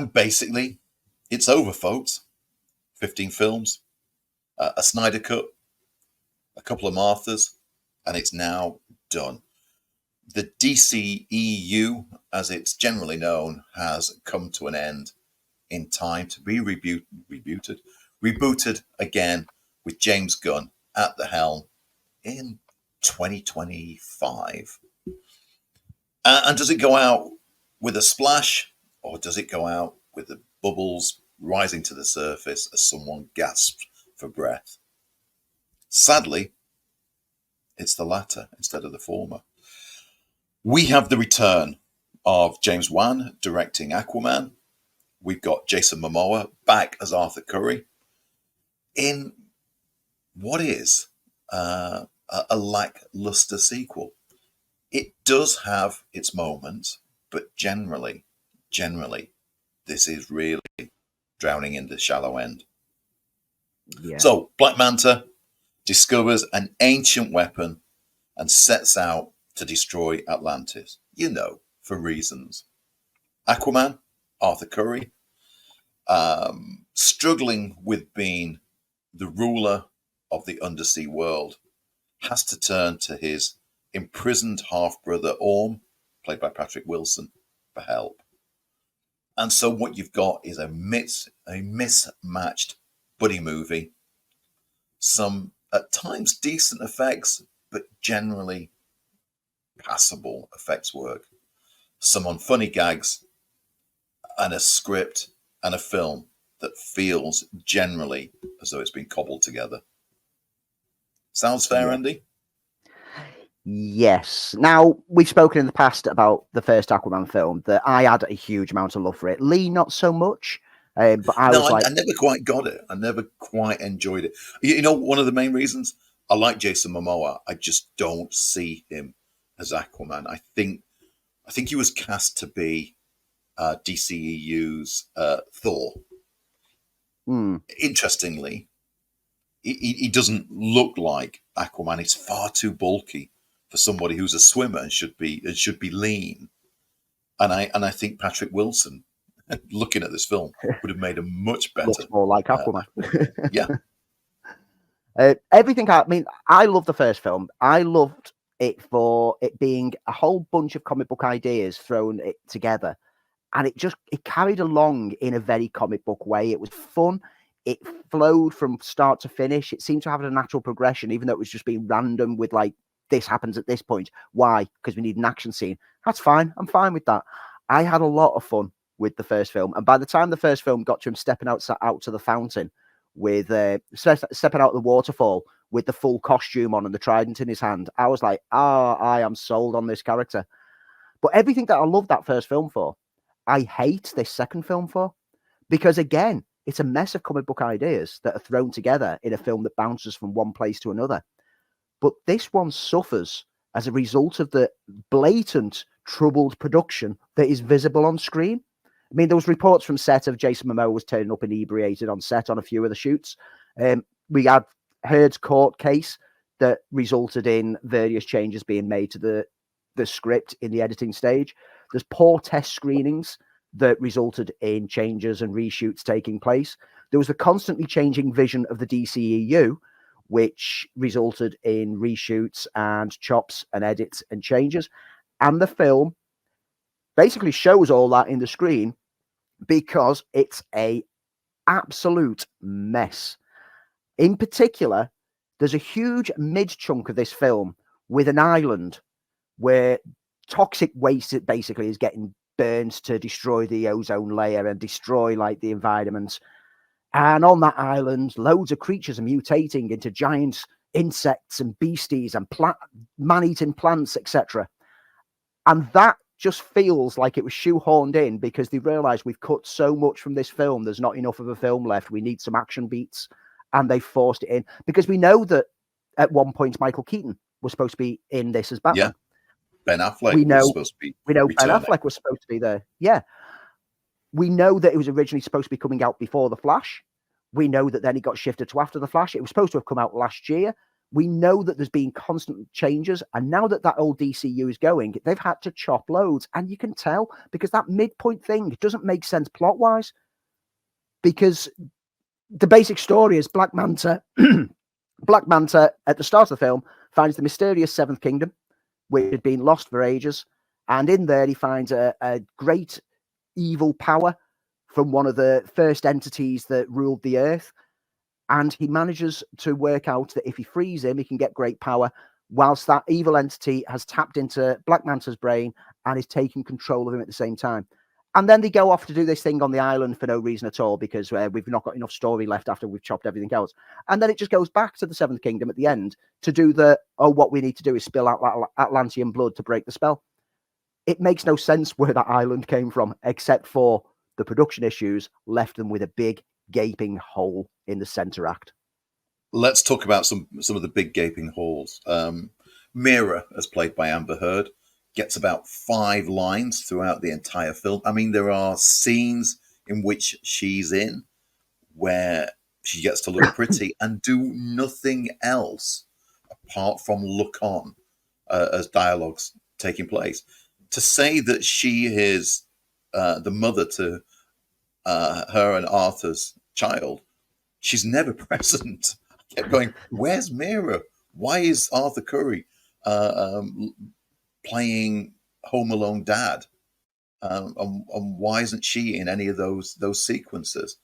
And basically, it's over, folks. 15 films, a Snyder Cut, a couple of Marthas, and it's now done. The DCEU, as it's generally known, has come to an end in time to be rebooted again with James Gunn at the helm in 2025. And does it go out with a splash, or does it go out with the bubbles rising to the surface as someone gasps for breath? Sadly, it's the latter instead of the former. We have the return of James Wan directing Aquaman. We've got Jason Momoa back as Arthur Curry in what is a lackluster sequel. It does have its moments, but generally, this is really drowning in the shallow end. Yeah. So Black Manta discovers an ancient weapon and sets out to destroy Atlantis, for reasons. Aquaman, Arthur Curry, struggling with being the ruler of the undersea world, has to turn to his imprisoned half-brother Orm, played by Patrick Wilson, for help. And so what you've got is a mismatched buddy movie, some at times decent effects, but generally passable effects work, some unfunny gags, and a script and a film that feels generally as though it's been cobbled together. Sounds fair, Andy? Yes. Now, we've spoken in the past about the first Aquaman film, that I had a huge amount of love for it. Lee, not so much. But I never quite got it. I never quite enjoyed it. One of the main reasons I like Jason Momoa, I just don't see him as Aquaman. I think he was cast to be DCEU's Thor. Interestingly, he doesn't look like Aquaman. He's far too bulky for somebody who's a swimmer and should be lean. And I think Patrick Wilson, looking at this film, would have made a much better. Looks more like Aquaman. Yeah. I love the first film. I loved it for it being a whole bunch of comic book ideas thrown it together. And it carried along in a very comic book way. It was fun. It flowed from start to finish. It seemed to have a natural progression, even though it was just being random with like, this happens at this point. Why? Because we need an action scene. That's fine. I'm fine with that. I had a lot of fun with the first film. And by the time the first film got to him stepping out to the fountain with stepping out the waterfall with the full costume on and the trident in his hand, I was like, I am sold on this character. But everything that I loved that first film for, I hate this second film for, because again, it's a mess of comic book ideas that are thrown together in a film that bounces from one place to another. But this one suffers as a result of the blatant, troubled production that is visible on screen. I mean, there was reports from set of Jason Momoa was turning up inebriated on set on a few of the shoots. We had Heard's court case that resulted in various changes being made to the script in the editing stage. There's poor test screenings that resulted in changes and reshoots taking place. There was the constantly changing vision of the DCEU, which resulted in reshoots and chops and edits and changes. And the film basically shows all that in the screen because it's a absolute mess. In particular, there's a huge mid-chunk of this film with an island where toxic waste basically is getting burned to destroy the ozone layer and destroy like the environment. And on that island, loads of creatures are mutating into giant insects and beasties and man-eating plants, etc. And that just feels like it was shoehorned in because they realized we've cut so much from this film. There's not enough of a film left. We need some action beats. And they forced it in because we know that at one point Michael Keaton was supposed to be in this as Batman. Yeah. Ben Affleck was supposed to be returning. Ben Affleck was supposed to be there. Yeah. We know that it was originally supposed to be coming out before The Flash. We know that then it got shifted to after The Flash. It was supposed to have come out last year. We know that there's been constant changes, and now that old DCU is going, they've had to chop loads, and you can tell because that midpoint thing doesn't make sense plot-wise, because the basic story is Black Manta Black Manta at the start of the film finds the mysterious Seventh Kingdom, which had been lost for ages, and in there he finds a great evil power from one of the first entities that ruled the earth. And he manages to work out that if he frees him, he can get great power, whilst that evil entity has tapped into Black Manta's brain and is taking control of him at the same time. And then they go off to do this thing on the island for no reason at all, because we've not got enough story left after we've chopped everything else. And then it just goes back to the Seventh Kingdom at the end to do what we need to do is spill out Atlantean blood to break the spell. It makes no sense where that island came from, except for the production issues left them with a big gaping hole in the center act. Let's talk about some of the big gaping holes. Mira, as played by Amber Heard, gets about 5 lines throughout the entire film. I mean, there are scenes in which she's in where she gets to look pretty and do nothing else apart from look on as dialogue's taking place. To say that she is the mother to her and Arthur's child, she's never present. I kept going, where's Mira? Why is Arthur Curry playing Home Alone dad? And why isn't she in any of those sequences?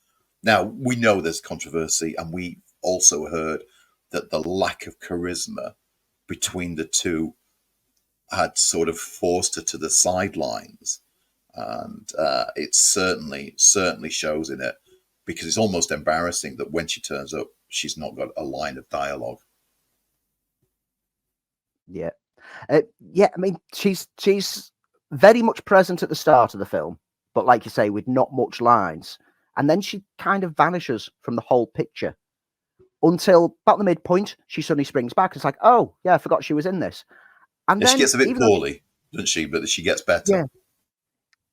Now, we know there's controversy, and we also heard that the lack of charisma between the two had sort of forced her to the sidelines. And it certainly shows in it, because it's almost embarrassing that when she turns up, she's not got a line of dialogue. Yeah. I mean, she's very much present at the start of the film, but like you say, with not much lines. And then she kind of vanishes from the whole picture until about the midpoint, she suddenly springs back. It's like, oh, yeah, I forgot she was in this. And then she gets a bit poorly, doesn't she? But she gets better. Yeah.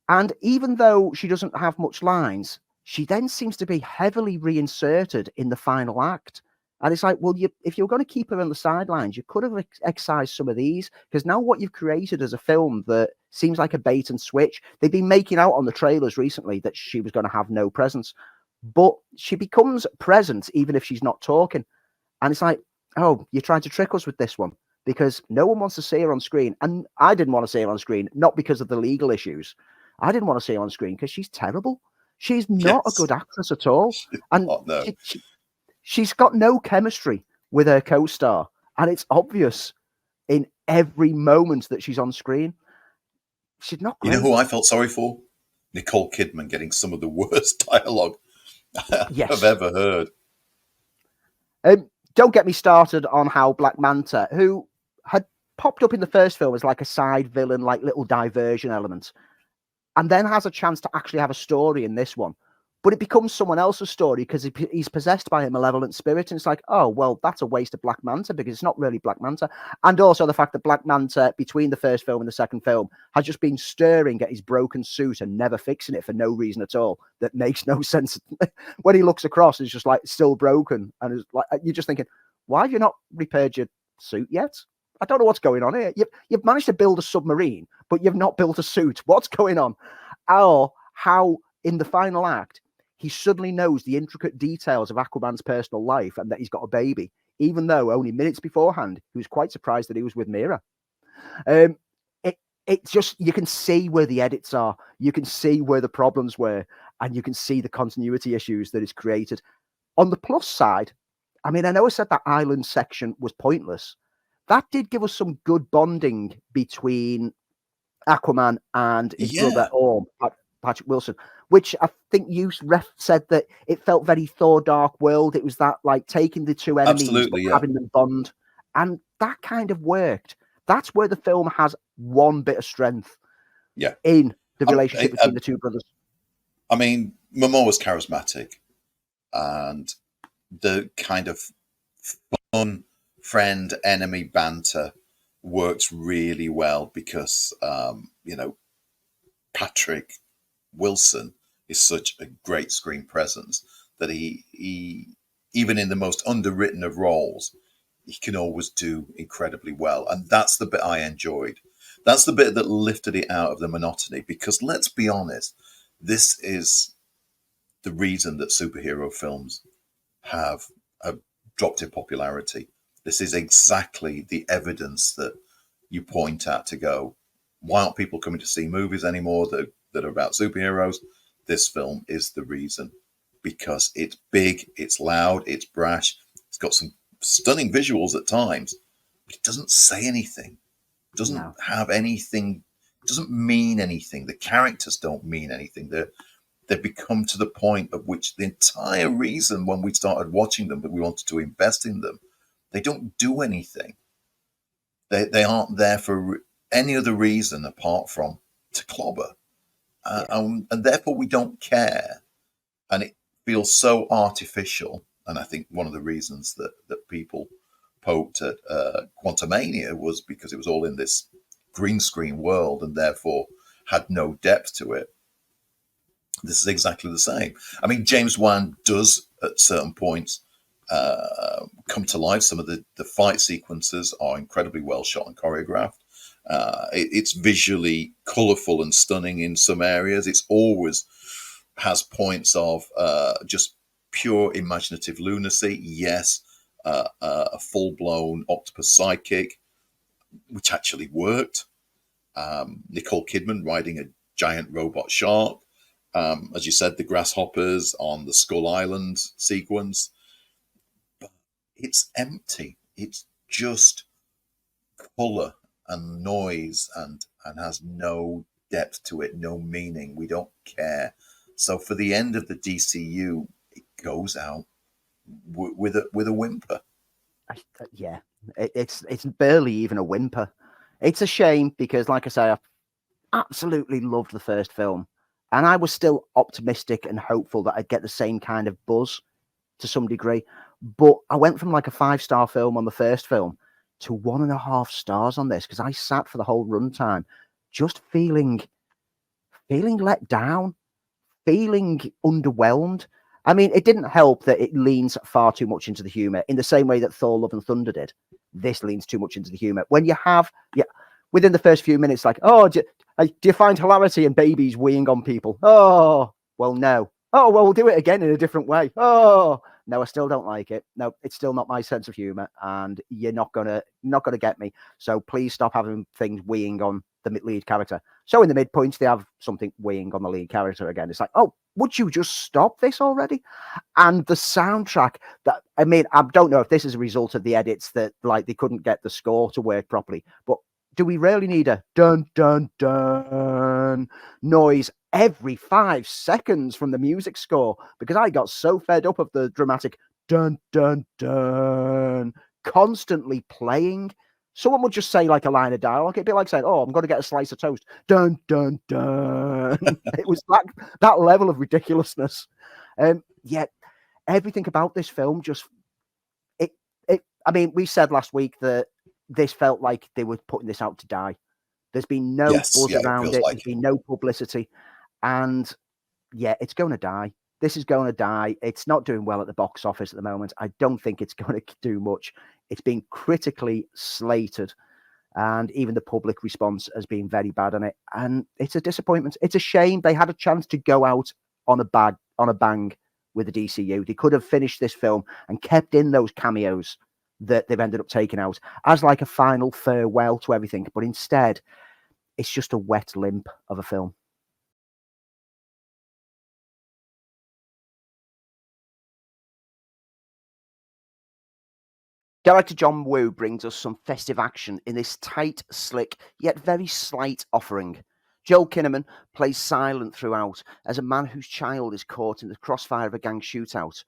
And even though she doesn't have much lines, she then seems to be heavily reinserted in the final act. And it's like, well, if you're going to keep her on the sidelines, you could have excised some of these, because now what you've created is a film that seems like a bait and switch. They've been making out on the trailers recently that she was going to have no presence, but she becomes present even if she's not talking. And it's like, oh, you're trying to trick us with this one, because no one wants to see her on screen. And I didn't want to see her on screen, not because of the legal issues. I didn't want to see her on screen because she's terrible. She's not a good actress at all. And no. She's got no chemistry with her co-star. And it's obvious in every moment that she's on screen. She's not great. You know who I felt sorry for? Nicole Kidman getting some of the worst dialogue I've ever heard. Don't get me started on how Black Manta, who had popped up in the first film as like a side villain, like little diversion element, and then has a chance to actually have a story in this one. But it becomes someone else's story because he's possessed by a malevolent spirit. And it's like, oh, well, that's a waste of Black Manta, because it's not really Black Manta. And also the fact that Black Manta, between the first film and the second film, has just been staring at his broken suit and never fixing it for no reason at all. That makes no sense. When he looks across, it's just like still broken. And it's like, you're just thinking, why have you not repaired your suit yet? I don't know what's going on here. You've managed to build a submarine, but you've not built a suit. What's going on? Or how in the final act, he suddenly knows the intricate details of Aquaman's personal life and that he's got a baby, even though only minutes beforehand, he was quite surprised that he was with Mira. It's just, you can see where the edits are. You can see where the problems were, and you can see the continuity issues that is created. On the plus side, I mean, I know I said that island section was pointless. That did give us some good bonding between Aquaman and his brother Orm, Patrick Wilson, which I think you said that it felt very Thor Dark World. It was that, like, taking the two enemies, but having them bond. And that kind of worked. That's where the film has one bit of strength in the relationship between the two brothers. I mean, Momoa's charismatic, and the kind of fun friend-enemy banter works really well because, Patrick Wilson is such a great screen presence that he even in the most underwritten of roles, he can always do incredibly well. And that's the bit I enjoyed. That's the bit that lifted it out of the monotony, because let's be honest, this is the reason that superhero films have dropped in popularity. This is exactly the evidence that you point at to go, why aren't people coming to see movies anymore that are about superheroes? This film is the reason, because it's big, it's loud, it's brash, it's got some stunning visuals at times, but it doesn't say anything. It doesn't have anything. It doesn't mean anything. The characters don't mean anything. They've become to the point of which the entire reason when we started watching them that we wanted to invest in them, they don't do anything. They aren't there for any other reason apart from to clobber, and therefore we don't care, and it feels so artificial. And I think one of the reasons that people poked at Quantumania was because it was all in this green screen world and therefore had no depth to it. This is exactly the same. I mean, James Wan does at certain points come to life. Some of the fight sequences are incredibly well shot and choreographed. It's visually colourful and stunning in some areas. It's always has points of just pure imaginative lunacy. Yes, a full-blown octopus sidekick, which actually worked. Nicole Kidman riding a giant robot shark. As you said, the grasshoppers on the Skull Island sequence. But it's empty. It's just colour and noise and has no depth to it, no meaning. We don't care. So for the end of the DCU, it goes out with a whimper. Yeah, it's barely even a whimper. It's a shame because, like I say, I absolutely loved the first film, and I was still optimistic and hopeful that I'd get the same kind of buzz to some degree. But I went from like a 5-star film on the first film to 1.5 stars on this because I sat for the whole runtime just feeling let down, feeling underwhelmed. I mean, it didn't help that it leans far too much into the humor in the same way that Thor: Love and Thunder did. This leans too much into the humor. When you have, within the first few minutes, like, oh, do you find hilarity in babies weeing on people? Oh, well, no. Oh, well, we'll do it again in a different way. Oh, no, I still don't like it. No, it's still not my sense of humor, and you're not gonna get me. So please stop having things weeing on the lead character. So in the midpoints, they have something weighing on the lead character again. It's like, oh, would you just stop this already? And the soundtrack, that I mean, I don't know if this is a result of the edits that like they couldn't get the score to work properly, but do we really need a dun dun dun noise every 5 seconds from the music score? Because I got so fed up of the dramatic dun dun dun constantly playing. Someone would just say like a line of dialogue. It'd be like saying, "Oh, I'm going to get a slice of toast." Dun dun dun. It was like that level of ridiculousness. Yet everything about this film just it. I mean, we said last week that this felt like they were putting this out to die. There's been no buzz around it. There's been no publicity, and it's going to die. This is going to die. It's not doing well at the box office at the moment. I don't think it's going to do much. It's been critically slated, and even the public response has been very bad on it. And it's a disappointment. It's a shame. They had a chance to go out on a bang with the DCU. They could have finished this film and kept in those cameos that they've ended up taking out as like a final farewell to everything. But instead, it's just a wet limp of a film. Director John Woo brings us some festive action in this tight, slick, yet very slight offering. Joel Kinnaman plays silent throughout as a man whose child is caught in the crossfire of a gang shootout.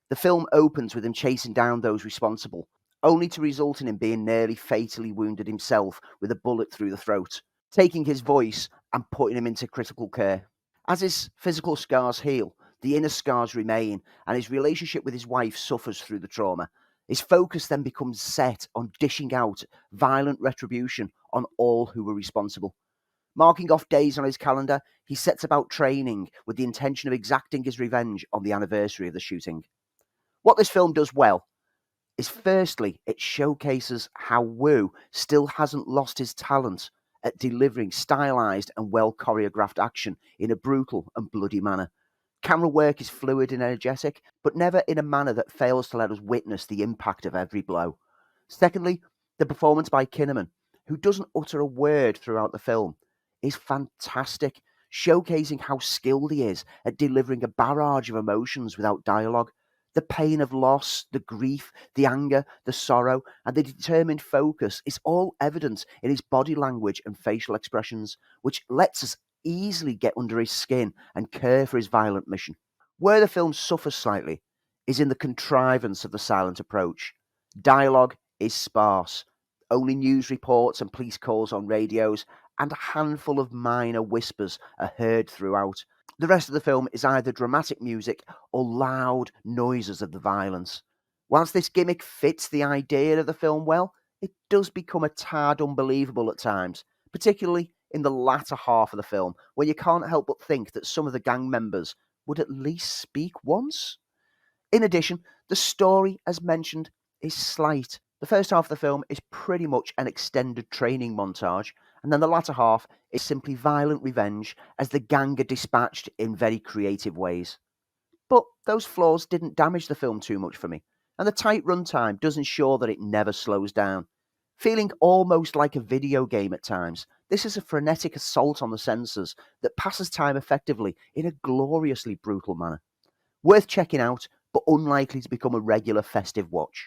The film opens with him chasing down those responsible, only to result in him being nearly fatally wounded himself with a bullet through the throat, taking his voice and putting him into critical care. As his physical scars heal, the inner scars remain, and his relationship with his wife suffers through the trauma. His focus then becomes set on dishing out violent retribution on all who were responsible. Marking off days on his calendar, he sets about training with the intention of exacting his revenge on the anniversary of the shooting. What this film does well is firstly, it showcases how Wu still hasn't lost his talent at delivering stylized and well choreographed action in a brutal and bloody manner. Camera work is fluid and energetic, but never in a manner that fails to let us witness the impact of every blow. Secondly, the performance by Kinnaman, who doesn't utter a word throughout the film, is fantastic, showcasing how skilled he is at delivering a barrage of emotions without dialogue. The pain of loss, the grief, the anger, the sorrow, and the determined focus is all evident in his body language and facial expressions, which lets us easily get under his skin and care for his violent mission. Where the film suffers slightly is in the contrivance of the silent approach. Dialogue is sparse, only news reports and police calls on radios, and a handful of minor whispers are heard throughout. The rest of the film is either dramatic music or loud noises of the violence. Whilst this gimmick fits the idea of the film well, it does become a tad unbelievable at times, particularly in the latter half of the film, when you can't help but think that some of the gang members would at least speak once. In addition, the story, as mentioned, is slight. The first half of the film is pretty much an extended training montage, and then the latter half is simply violent revenge as the gang are dispatched in very creative ways. But those flaws didn't damage the film too much for me, and the tight runtime does ensure that it never slows down. Feeling almost like a video game at times, this is a frenetic assault on the senses that passes time effectively in a gloriously brutal manner. Worth checking out, but unlikely to become a regular festive watch.